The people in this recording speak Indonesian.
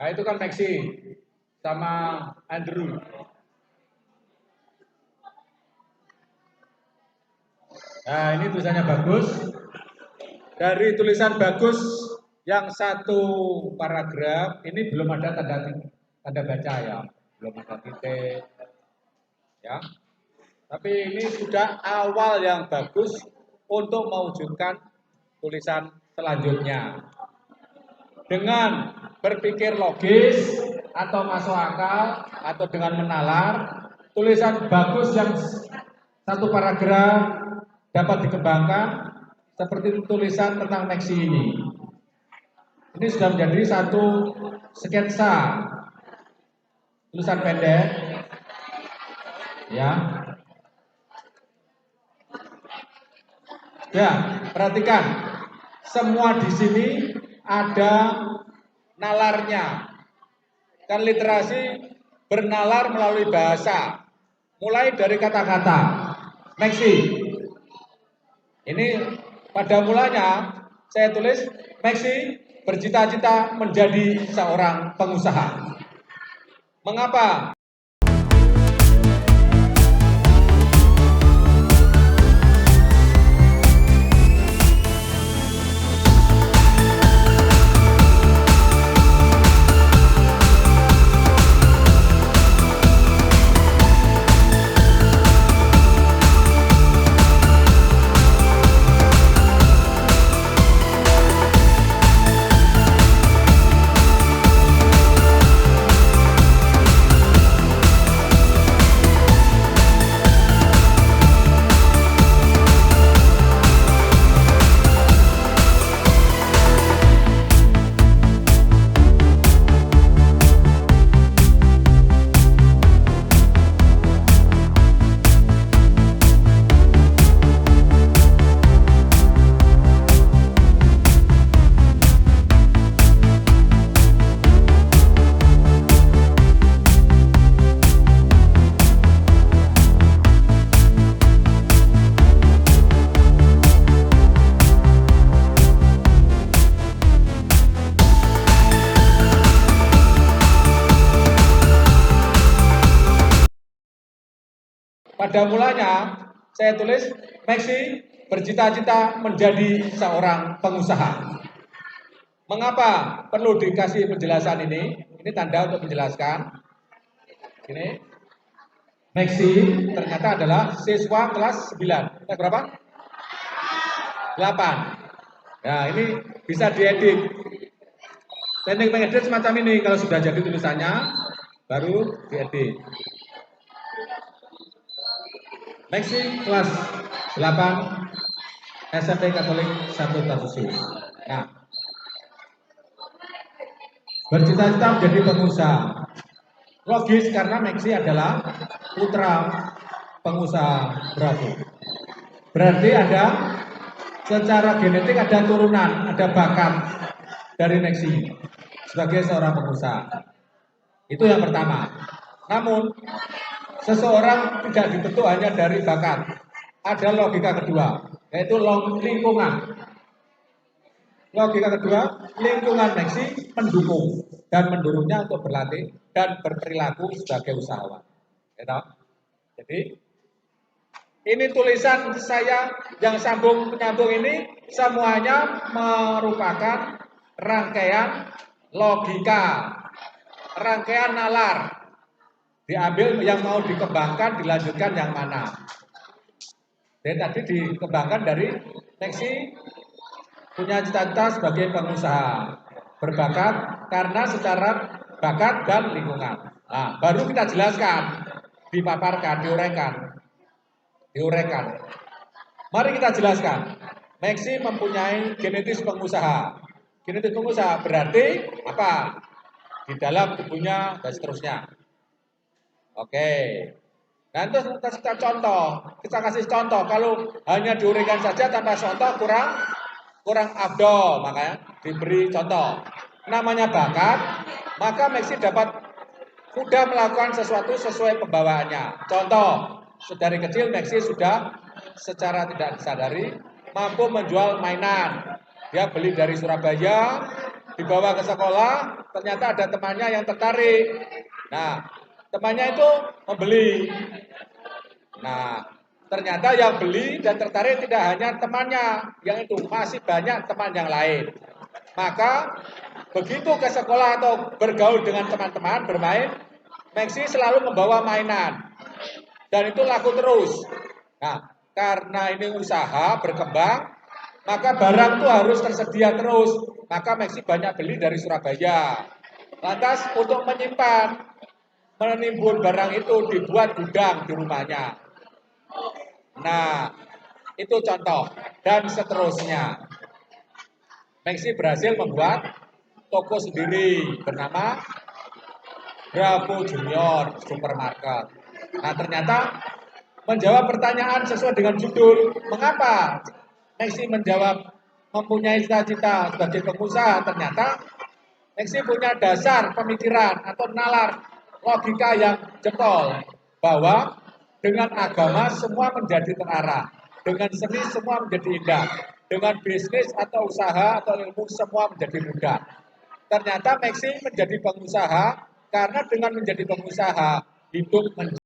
Nah, itu kan Maxi sama Andrew. Nah, ini tulisannya bagus. Dari tulisan bagus yang satu paragraf ini belum ada tanda baca ya, belum ada titik ya. Tapi ini sudah awal yang bagus untuk mewujudkan tulisan selanjutnya. Dengan berpikir logis atau masuk akal atau dengan menalar, tulisan bagus yang satu paragraf dapat dikembangkan seperti tulisan tentang Maxi ini. Ini sudah menjadi satu sketsa tulisan pendek, ya. Ya, perhatikan, semua di sini ada nalarnya. Kan literasi bernalar melalui bahasa, mulai dari kata-kata. Maxi, ini pada mulanya saya tulis Maxi bercita-cita menjadi seorang pengusaha. Mengapa? Pada mulanya saya tulis Maxi bercita-cita menjadi seorang pengusaha. Mengapa perlu dikasih penjelasan ini? Ini tanda untuk menjelaskan. Ini Maxi ternyata adalah siswa kelas 9. Kelas berapa? 8. Nah, ini bisa diedit. Teknik mengedit semacam ini, kalau sudah jadi tulisannya baru diedit. Maxi kelas 8 SMP Katolik 1 Tarsus. Nah, bercita-cita menjadi pengusaha. Logis karena Maxi adalah putra pengusaha Bravo. Berarti ada secara genetik ada turunan, ada bakat dari Maxi sebagai seorang pengusaha. Itu yang pertama. Namun seseorang tidak dibentuk hanya dari bakat. Ada logika kedua, yaitu lingkungan. Logika kedua, lingkungan Maxi mendukung dan mendorongnya untuk berlatih dan berperilaku sebagai usahawan. Jadi ini tulisan saya yang sambung-menyambung ini semuanya merupakan rangkaian logika, rangkaian nalar. Diambil yang mau dikembangkan, dilanjutkan yang mana. Dan tadi dikembangkan dari Maxi punya cita-cita sebagai pengusaha, berbakat karena secara bakat dan lingkungan. Nah, baru kita jelaskan, dipaparkan, diuraikan. Mari kita jelaskan. Maxi mempunyai genetis pengusaha. Genetis pengusaha berarti apa? Di dalam tubuhnya dan seterusnya. Oke. Nah, itu kita contoh. Kita kasih contoh. Kalau hanya diuraikan saja tanpa contoh kurang afdol, makanya diberi contoh. Namanya bakat, maka Maxi dapat mudah melakukan sesuatu sesuai pembawaannya. Contoh, dari kecil Maxi sudah secara tidak disadari mampu menjual mainan. Dia beli dari Surabaya, dibawa ke sekolah, ternyata ada temannya yang tertarik. Nah, temannya itu membeli. Nah, ternyata yang beli dan tertarik tidak hanya temannya, yang itu masih banyak teman yang lain. Maka begitu ke sekolah atau bergaul dengan teman-teman bermain, Maxi selalu membawa mainan dan itu laku terus. Nah, karena ini usaha berkembang, maka barang itu harus tersedia terus. Maka Maxi banyak beli dari Surabaya. Lantas untuk menyimpan, menimbun barang itu dibuat gudang di rumahnya. Nah, itu contoh dan seterusnya. Maxi berhasil membuat toko sendiri bernama Bravo Junior Supermarket. Nah, ternyata menjawab pertanyaan sesuai dengan judul, mengapa Maxi menjawab mempunyai cita-cita sebagai pengusaha? Ternyata Maxi punya dasar pemikiran atau nalar logika yang jempol bahwa dengan agama semua menjadi terarah, dengan seni semua menjadi indah, dengan bisnis atau usaha atau ilmu semua menjadi mudah. Ternyata Maxi menjadi pengusaha karena dengan menjadi pengusaha hidup menjadi